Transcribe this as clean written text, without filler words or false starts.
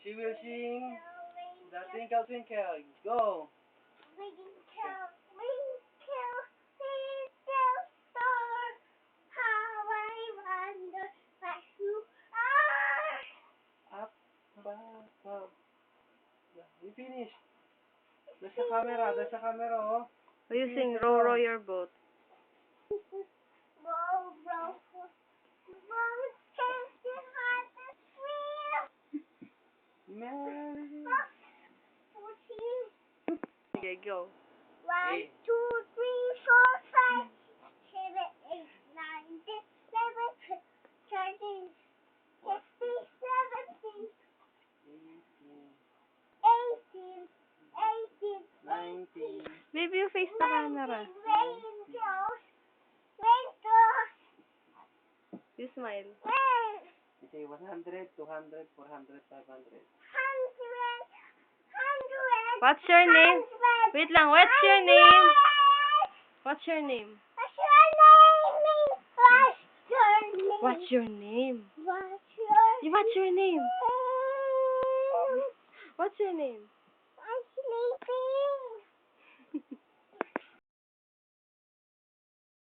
She will sing the Twinkle Twinkle. Go. Twinkle, twinkle, little star, how I wonder what you are. Up, back, up. Yeah, we finished. There's a camera. There's a camera, oh. You sing Row Row Your Boat. Row, row, row, change the heart and wheel. Mary. 14. Okay, go. 1, 2, 3, 4, 5, 7, 8, 9, 10, 11, 13, 16, 17, 18, 19. Baby, you face the camera. Raindrops, You smile. You say 100, 200, 400, 500. 100, What's your name? Wait lang, what's your name? What's your name? What's your name? What's your name? What's your What's your name? name? What's your name? I'm sleepy.